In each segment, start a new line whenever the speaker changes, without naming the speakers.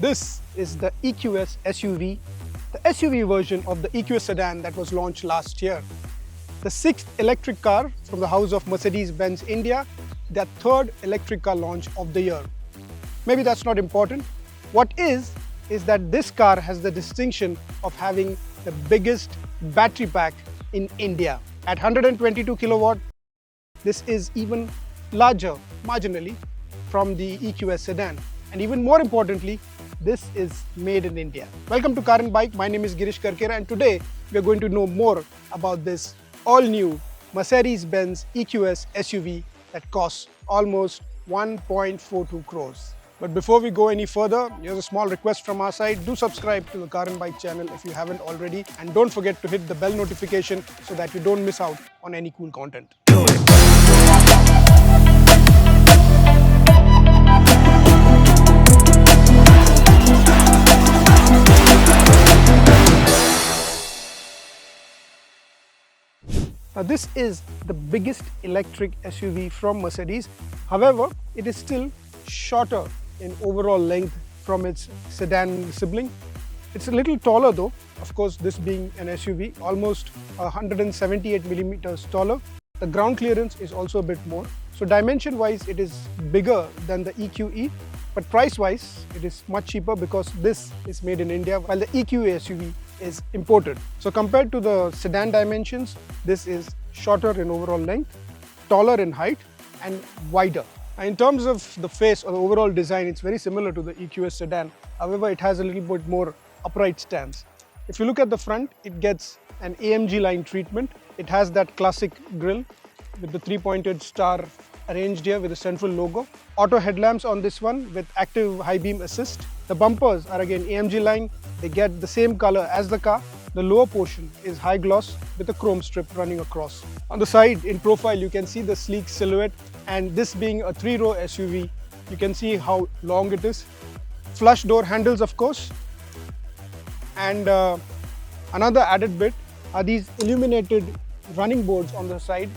This is the EQS SUV, the SUV version of the EQS sedan that was launched last year. The sixth electric car from the house of Mercedes-Benz India, their third electric car launch of the year. Maybe that's not important. What is that this car has the distinction of having the biggest battery pack in India. At 122 kilowatt, this is even larger, marginally, from the EQS sedan. And even more importantly, this is made in India. Welcome to Car and Bike. My name is Girish Karkera, and today we are going to know more about this all-new Mercedes-Benz EQS SUV that costs almost 1.42 crores. But before we go any further, here's a small request from our side. Do subscribe to the Car and Bike channel if you haven't already, and don't forget to hit the bell notification so that you don't miss out on any cool content. Now this is the biggest electric SUV from Mercedes. However, it is still shorter in overall length from its sedan sibling. It's a little taller though, of course this being an SUV, almost 178 millimeters taller. The ground clearance is also a bit more. So dimension wise it is bigger than the EQE, but price wise it is much cheaper because this is made in India while the EQE SUV is imported. So compared to the sedan dimensions, this is shorter in overall length, taller in height and wider. In terms of the face or the overall design, it's very similar to the EQS sedan. However, it has a little bit more upright stance. If you look at the front, it gets an AMG line treatment. It has that classic grille with the three-pointed star arranged here with a central logo. Auto headlamps on this one with active high beam assist. The bumpers are again AMG line. They get the same color as the car. The lower portion is high gloss with a chrome strip running across. On the side, in profile, you can see the sleek silhouette, and this being a three-row SUV, you can see how long it is. Flush door handles, of course. And another added bit are these illuminated running boards on the side.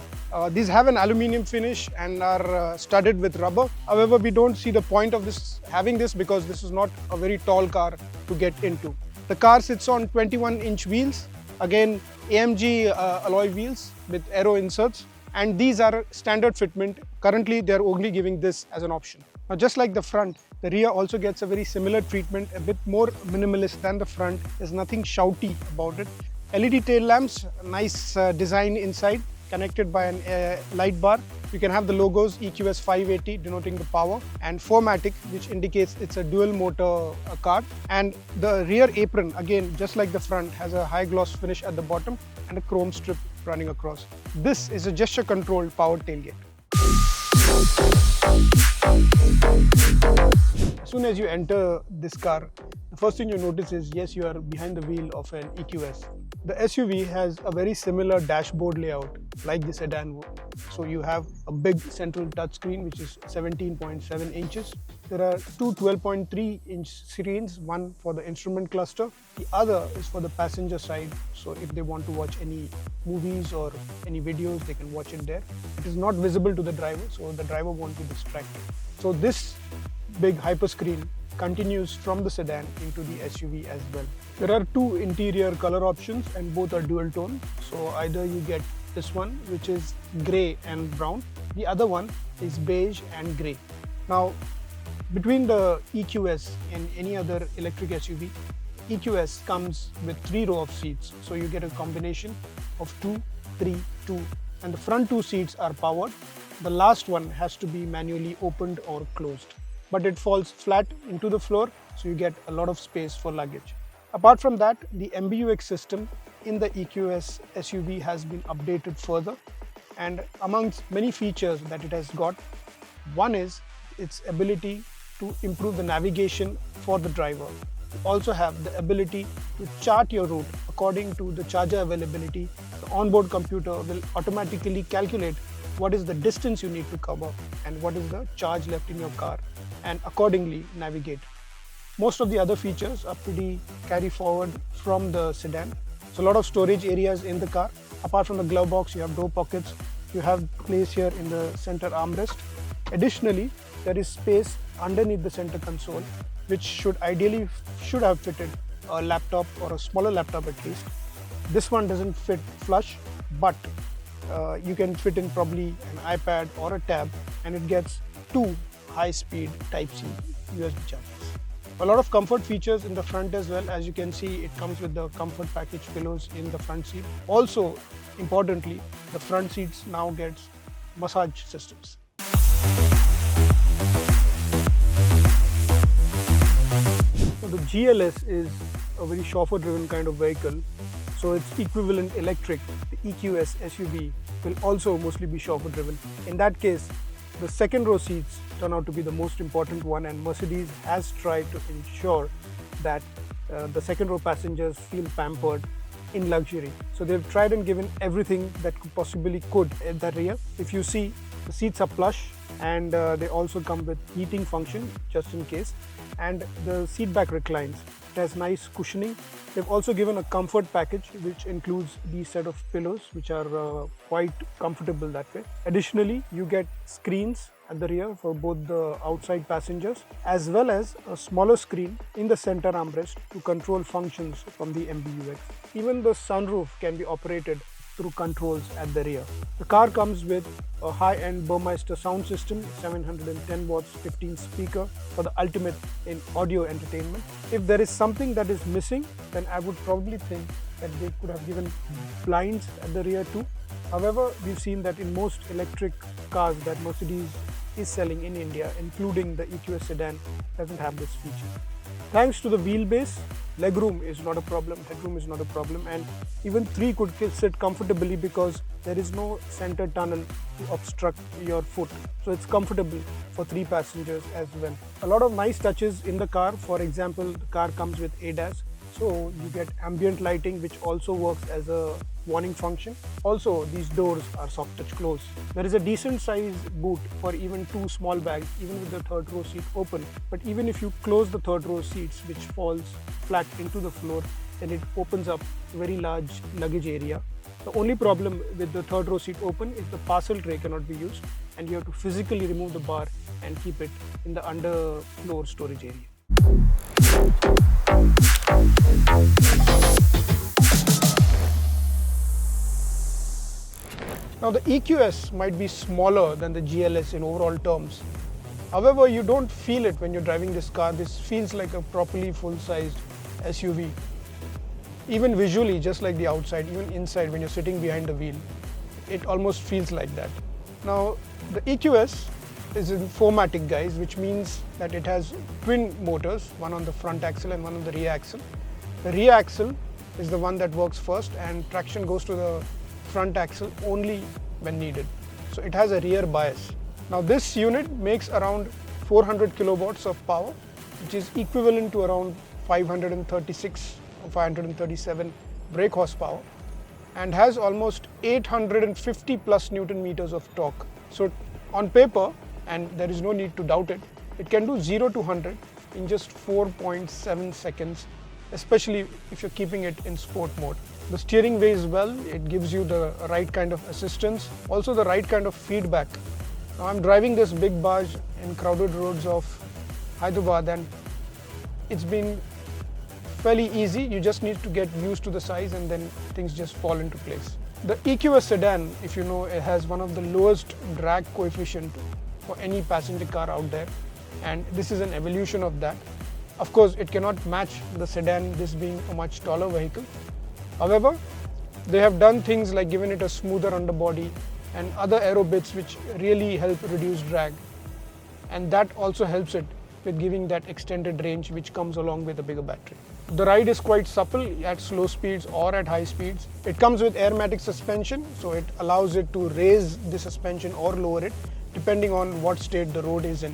These have an aluminium finish and are studded with rubber. However, we don't see the point of having this because this is not a very tall car to get into. The car sits on 21-inch wheels, again AMG alloy wheels with aero inserts, and these are standard fitment. Currently they are only giving this as an option. Now just like the front, the rear also gets a very similar treatment, a bit more minimalist than the front. There's nothing shouty about it. LED tail lamps, nice design inside, connected by an light bar. You can have the logos EQS 580 denoting the power, and 4MATIC, which indicates it's a dual motor car. And the rear apron, again just like the front, has a high gloss finish at the bottom and a chrome strip running across. This is a gesture controlled powered tailgate. As soon as you enter this car, the first thing you notice is, yes, you are behind the wheel of an EQS. The SUV has a very similar dashboard layout like the sedan would. So you have a big central touchscreen which is 17.7 inches. There are two 12.3-inch screens, one for the instrument cluster, the other is for the passenger side. So if they want to watch any movies or any videos, they can watch it there. It is not visible to the driver, so the driver won't be distracted. So this big hyperscreen continues from the sedan into the SUV as well. There are two interior color options and both are dual tone. So either you get this one which is grey and brown, the other one is beige and grey. Now between the EQS and any other electric SUV, EQS comes with 3 rows of seats. So you get a combination of 2, 3, 2, and the front 2 seats are powered. The last one has to be manually opened or closed, but it falls flat into the floor, so you get a lot of space for luggage. Apart from that, the MBUX system in the EQS SUV has been updated further, and amongst many features that it has got, one is its ability to improve the navigation for the driver. You also have the ability to chart your route according to the charger availability. The onboard computer will automatically calculate what is the distance you need to cover and what is the charge left in your car, and accordingly navigate. Most of the other features are pretty carry forward from the sedan. So a lot of storage areas in the car. Apart from the glove box, you have door pockets. You have place here in the center armrest. Additionally, there is space underneath the center console, which should have fitted a laptop or a smaller laptop at least. This one doesn't fit flush, but you can fit in probably an iPad or a tab, and it gets two high-speed Type-C USB chargers. A lot of comfort features in the front as well. As you can see, it comes with the comfort package pillows in the front seat. Also, importantly, the front seats now gets massage systems. So the GLS is a very chauffeur-driven kind of vehicle. So its equivalent electric, the EQS SUV, will also mostly be chauffeur-driven. In that case, the second row seats turn out to be the most important one, and Mercedes has tried to ensure that the second row passengers feel pampered in luxury. So they've tried and given everything that possibly could at the rear. If you see, the seats are plush, and they also come with heating function just in case, and the seat back reclines. It has nice cushioning. They've also given a comfort package which includes these set of pillows, which are quite comfortable that way. Additionally, you get screens at the rear for both the outside passengers, as well as a smaller screen in the center armrest to control functions from the MBUX. Even the sunroof can be operated through controls at the rear. The car comes with a high-end Burmeister sound system, 710 watts 15 speaker for the ultimate in audio entertainment. If there is something that is missing, then I would probably think that they could have given blinds at the rear too. However, we've seen that in most electric cars that Mercedes is selling in India, including the EQS sedan, doesn't have this feature. Thanks to the wheelbase, legroom is not a problem, headroom is not a problem, and even three could sit comfortably because there is no center tunnel to obstruct your foot. So it's comfortable for three passengers as well. A lot of nice touches in the car. For example, the car comes with ADAS. So you get ambient lighting, which also works as a warning function. Also, these doors are soft touch close. There is a decent size boot for even two small bags, even with the third row seat open. But even if you close the third row seats, which falls flat into the floor, then it opens up a very large luggage area. The only problem with the third row seat open is the parcel tray cannot be used, and you have to physically remove the bar and keep it in the underfloor storage area. Now the EQS might be smaller than the GLS in overall terms. However, you don't feel it when you're driving this car. This feels like a properly full-sized SUV. Even visually, just like the outside, even inside when you're sitting behind the wheel, it almost feels like that. Now the EQS is in 4MATIC, guys, which means that it has twin motors, one on the front axle and one on the rear axle. The rear axle is the one that works first, and traction goes to the front axle only when needed. So it has a rear bias. Now this unit makes around 400 kilowatts of power, which is equivalent to around 536 or 537 brake horsepower, and has almost 850 plus Newton meters of torque. So on paper, and there is no need to doubt it, it can do 0 to 100 in just 4.7 seconds, especially if you're keeping it in sport mode. The steering weighs well, it gives you the right kind of assistance, also the right kind of feedback. Now I'm driving this big barge in crowded roads of Hyderabad, and it's been fairly easy. You just need to get used to the size, and then things just fall into place. The EQS sedan, if you know, it has one of the lowest drag coefficient for any passenger car out there, and this is an evolution of that. Of course, it cannot match the sedan, this being a much taller vehicle. However, they have done things like given it a smoother underbody and other aero bits which really help reduce drag, and that also helps it with giving that extended range which comes along with a bigger battery. The ride is quite supple at slow speeds or at high speeds. It comes with airmatic suspension, so it allows it to raise the suspension or lower it depending on what state the road is in.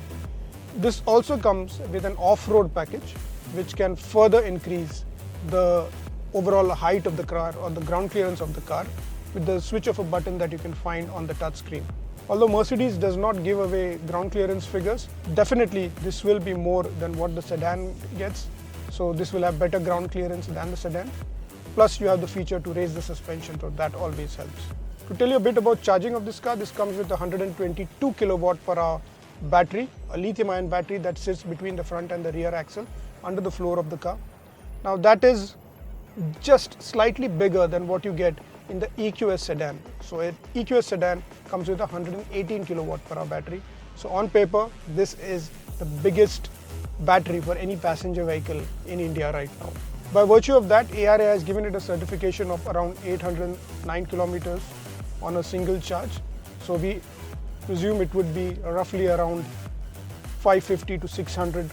This also comes with an off-road package which can further increase the overall height of the car or the ground clearance of the car with the switch of a button that you can find on the touchscreen. Although Mercedes does not give away ground clearance figures, definitely this will be more than what the sedan gets. So this will have better ground clearance than the sedan. Plus you have the feature to raise the suspension, so that always helps. To tell you a bit about charging of this car, this comes with a 122 kilowatt per hour battery, a lithium-ion battery that sits between the front and the rear axle under the floor of the car. Now that is just slightly bigger than what you get in the EQS sedan. So an EQS sedan comes with a 118 kilowatt per hour battery. So on paper, this is the biggest battery for any passenger vehicle in India right now. By virtue of that, ARAI has given it a certification of around 809 kilometers on a single charge. So we presume it would be roughly around 550 to 600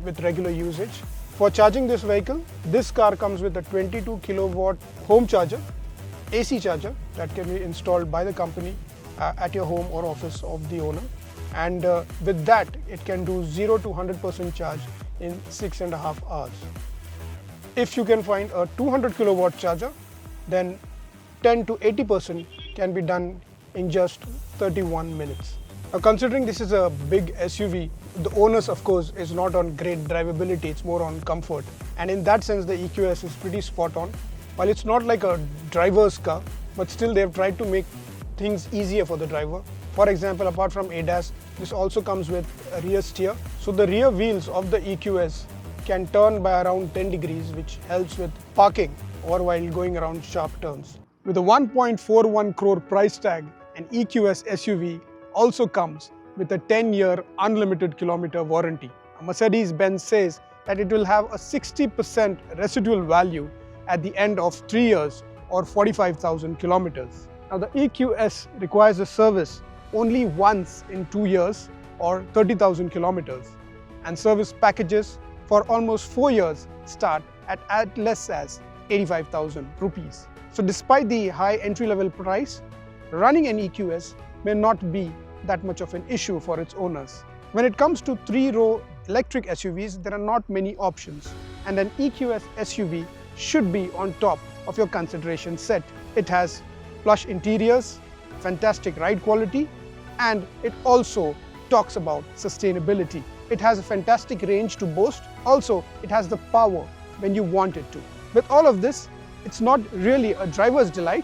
with regular usage. For charging this vehicle, this car comes with a 22 kilowatt home charger, AC charger that can be installed by the company at your home or office of the owner. And with that, it can do 0 to 100% charge in 6.5 hours. If you can find a 200 kilowatt charger, then 10 to 80% can be done in just 31 minutes. Now, considering this is a big SUV, the onus of course is not on great drivability, it's more on comfort. And in that sense, the EQS is pretty spot on. While it's not like a driver's car, but still they have tried to make things easier for the driver. For example, apart from ADAS, this also comes with a rear steer. So the rear wheels of the EQS can turn by around 10 degrees, which helps with parking or while going around sharp turns. With a 1.41 crore price tag, an EQS SUV also comes with a 10-year unlimited kilometer warranty. Mercedes-Benz says that it will have a 60% residual value at the end of 3 years or 45,000 kilometers. Now the EQS requires a service only once in 2 years or 30,000 kilometers, and service packages for almost 4 years start at less as 85,000 rupees. So despite the high entry-level price, running an EQS may not be that much of an issue for its owners. When it comes to 3-row electric SUVs, there are not many options, and an EQS SUV should be on top of your consideration set. It has plush interiors, fantastic ride quality, and it also talks about sustainability. It has a fantastic range to boast. Also, it has the power when you want it to. With all of this, it's not really a driver's delight,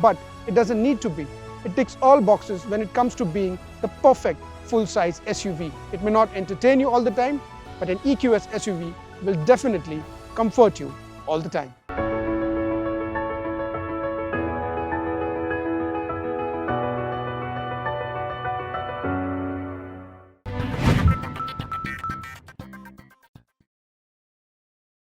but it doesn't need to be. It ticks all boxes when it comes to being the perfect full-size SUV. It may not entertain you all the time, but an EQS SUV will definitely comfort you all the time.